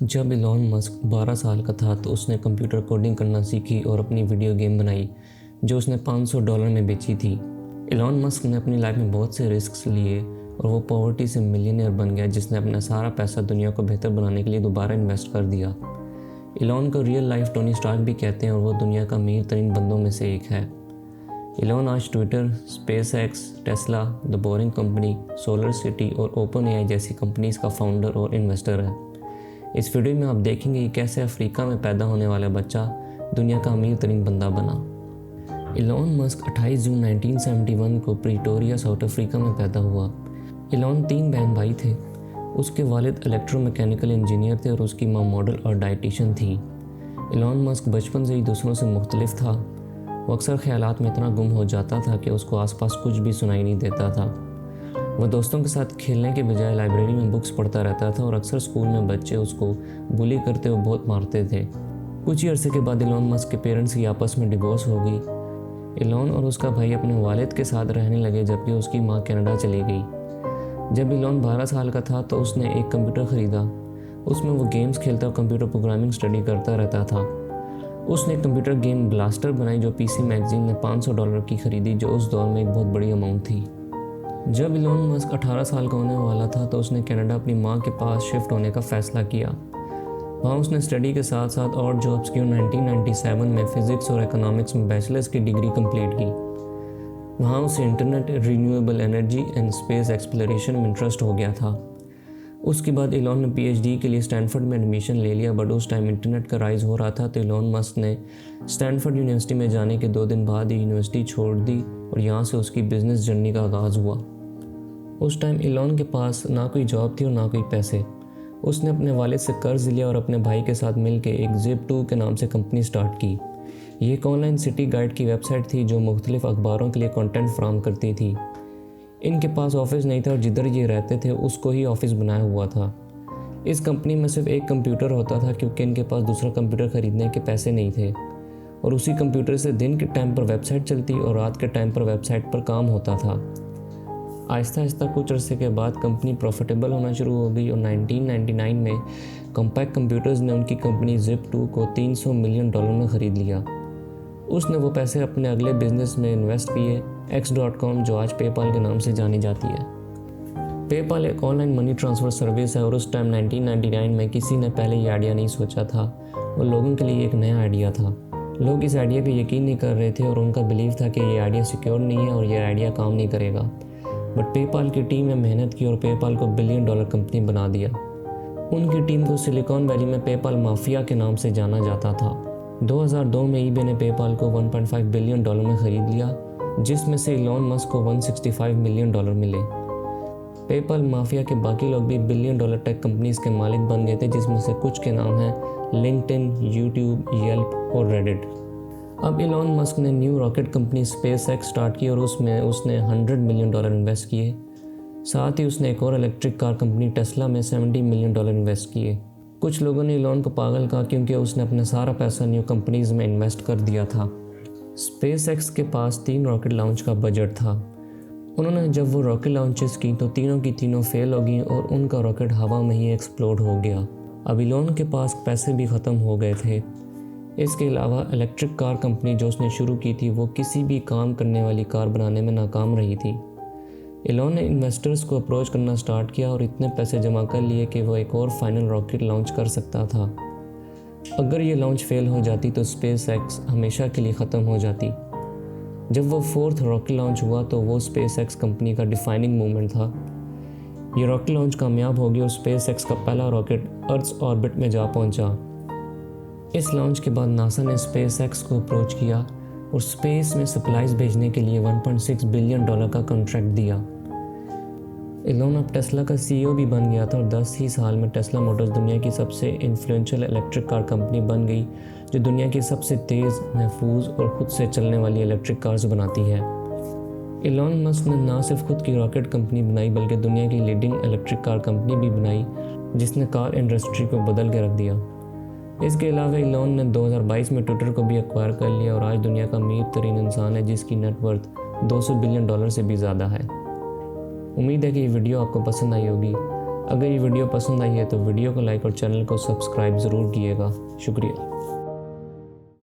जब Elon Musk 12 साल का था तो उसने कंप्यूटर कोडिंग करना सीखी और अपनी वीडियो गेम बनाई जो उसने $500 में बेची थी। इलॉन मस्क ने अपनी लाइफ में बहुत से रिस्क लिए और वो पॉवर्टी से मिलियनेयर बन गया, जिसने अपना सारा पैसा दुनिया को बेहतर बनाने के लिए दोबारा इन्वेस्ट कर दिया। इलॉन को रियल लाइफ टोनी स्टार्क भी कहते हैं और वो दुनिया का अमीर तरीन बंदों में से एक है। इलॉन आज Twitter, SpaceX, Tesla, the boring company, solar city और ओपन एआई जैसी कंपनीज का फाउंडर और इन्वेस्टर है। इस वीडियो में आप देखेंगे कि कैसे अफ्रीका में पैदा होने वाला बच्चा दुनिया का अमीर तरीन बंदा बना। इलॉन मस्क 28 जून 1971 को प्रीटोरिया, साउथ अफ्रीका में पैदा हुआ। इलॉन 3 बहन भाई थे। उसके वालिद इलेक्ट्रोमैकेनिकल इंजीनियर थे और उसकी माँ मॉडल और डाइटिशियन थी। इलॉन मस्क बचपन से ही दूसरों से मुख्तलिफ था। वो अक्सर ख्यालात में इतना गुम हो जाता था कि उसको आसपास कुछ भी सुनाई नहीं देता था। वह दोस्तों के साथ खेलने के बजाय लाइब्रेरी में बुक्स पढ़ता रहता था और अक्सर स्कूल में बच्चे उसको बुली करते हुए बहुत मारते थे। कुछ ही अरसे के बाद इलॉन मस्क के पेरेंट्स की आपस में डिवोर्स हो गई। इलॉन और उसका भाई अपने वालिद के साथ रहने लगे जबकि उसकी माँ कनाडा चली गई। जब इलॉन 12 साल का था तो उसने एक कंप्यूटर ख़रीदा। उसमें वो गेम्स खेलता और कंप्यूटर प्रोग्रामिंग स्टडी करता रहता था। उसने एक कंप्यूटर गेम ब्लास्टर बनाई जो पीसी मैगजीन ने $500 की खरीदी, जो उस दौर में एक बहुत बड़ी अमाउंट थी। जब इलॉन मस्क 18 साल का होने वाला था तो उसने कनाडा अपनी माँ के पास शिफ्ट होने का फ़ैसला किया। वहाँ उसने स्टडी के साथ साथ और जॉब्स की और 1997 में फ़िज़िक्स और इकोनॉमिक्स में बैचलर्स की डिग्री कंप्लीट की। वहाँ उसे internet, renewable energy and space exploration में इंटरेस्ट हो गया था। उसके बाद इलॉन ने पीएचडी के लिए स्टैनफोर्ड में एडमिशन ले लिया, बट उस टाइम इंटरनेट का राइज हो रहा था तो इलॉन मस्क ने स्टैनफोर्ड यूनिवर्सिटी में जाने के 2 दिन बाद ही यूनिवर्सिटी छोड़ दी और यहाँ से उसकी बिजनेस जर्नी का आगाज़ हुआ। उस टाइम इलॉन के पास ना कोई जॉब थी और ना कोई पैसे। उसने अपने वालिद से कर्ज लिया और अपने भाई के साथ मिलकर एक Zip2 के नाम से कंपनी स्टार्ट की। ये एक ऑनलाइन सिटी गाइड की वेबसाइट थी जो मुख्तलिफ अखबारों के लिए कंटेंट फराहम करती थी। इनके पास ऑफिस नहीं था और जिधर ये रहते थे उसको ही ऑफिस बनाया हुआ था। इस कंपनी में सिर्फ एक कंप्यूटर होता था क्योंकि इनके पास दूसरा कंप्यूटर ख़रीदने के पैसे नहीं थे और उसी कंप्यूटर से दिन के टाइम पर वेबसाइट चलती और रात के टाइम पर वेबसाइट पर काम होता था। आहिस्ता आहिस्ता कुछ अरसे के बाद कंपनी प्रॉफिटेबल होना शुरू हो गई और 1999 में कॉम्पैक्ट कंप्यूटर्स ने उनकी कंपनी Zip2 को $300 मिलियन में ख़रीद लिया। उसने वो पैसे अपने अगले बिजनेस में इन्वेस्ट किए, X.com, जो आज पेपाल के नाम से जानी जाती है। पेपाल एक ऑनलाइन मनी ट्रांसफ़र सर्विस है और उस टाइम 1999 में किसी ने पहले ये आइडिया नहीं सोचा था और लोगों के लिए एक नया आइडिया था। लोग इस आइडिया पे यकीन नहीं कर रहे थे और उनका बिलीव था कि ये आइडिया सिक्योर नहीं है और ये आइडिया काम नहीं करेगा। बट पेपाल की टीम ने मेहनत की और पेपाल को $1 बिलियन कंपनी बना दिया। उनकी टीम को सिलिकॉन वैली में पेपाल माफिया के नाम से जाना जाता था। 2002 में ईबे ने पेपाल को $1.5 बिलियन में ख़रीद लिया, जिसमें से इलॉन मस्क को $165 मिलियन मिले। पेपाल माफिया के बाकी लोग भी $1 बिलियन टेक कंपनीज के मालिक बन गए थे, जिसमें से कुछ के नाम हैं लिंक्डइन, यूट्यूब, येल्प और रेडिट। अब इलॉन मस्क ने new rocket company SpaceX start की और उसमें उसने $100 मिलियन इन्वेस्ट किए। साथ ही उसने एक और इलेक्ट्रिक कार कंपनी टेस्ला में $70 मिलियन इन्वेस्ट किए। कुछ लोगों ने इलॉन को पागल कहा क्योंकि उसने अपना सारा पैसा न्यू कंपनीज में इन्वेस्ट कर दिया था। स्पेसएक्स के पास 3 रॉकेट लॉन्च का बजट था। उन्होंने जब वो रॉकेट लॉन्चेस की तो तीनों की तीनों फेल हो गई और उनका रॉकेट हवा में ही एक्सप्लोड हो गया। अब इलॉन के पास पैसे भी ख़त्म हो गए थे। इसके अलावा इलेक्ट्रिक कार कंपनी जो उसने शुरू की थी वो किसी भी काम करने वाली कार बनाने में नाकाम रही थी। इलॉन ने इन्वेस्टर्स को अप्रोच करना स्टार्ट किया और इतने पैसे जमा कर लिए कि वो एक और फाइनल रॉकेट लॉन्च कर सकता था। अगर ये लॉन्च फेल हो जाती तो स्पेसएक्स हमेशा के लिए ख़त्म हो जाती। जब वो 4th रॉकेट लॉन्च हुआ तो वो स्पेसएक्स कंपनी का डिफाइनिंग मूवमेंट था। ये रॉकेट लॉन्च कामयाब हो गया और स्पेसएक्स का पहला रॉकेट अर्थ ऑर्बिट में जा पहुंचा। इस लॉन्च के बाद नासा ने स्पेसएक्स को अप्रोच किया और स्पेस में सप्लाईज भेजने के लिए $1.6 बिलियन का कॉन्ट्रैक्ट दिया। इलॉन अब टेस्ला का सीईओ भी बन गया था और 10 ही साल में टेस्ला मोटर्स दुनिया की सबसे इन्फ्लुएंशियल इलेक्ट्रिक कार कंपनी बन गई, जो दुनिया की सबसे तेज़, महफूज और खुद से चलने वाली इलेक्ट्रिक कार्स बनाती है। इलॉन मस्क ने ना सिर्फ खुद की रॉकेट कंपनी बनाई बल्कि दुनिया की लीडिंग इलेक्ट्रिक कार कंपनी भी बनाई, जिसने कार इंडस्ट्री को बदल के रख दिया। इसके अलावा इलॉन ने 2022 में ट्विटर को भी एक्वायर कर लिया और आज दुनिया का अमीर तरीन इंसान है, जिसकी नेटवर्थ $200 बिलियन से भी ज़्यादा है। उम्मीद है कि ये वीडियो आपको पसंद आई होगी। अगर ये वीडियो पसंद आई है तो वीडियो को लाइक और चैनल को सब्सक्राइब ज़रूर कीजिएगा। शुक्रिया।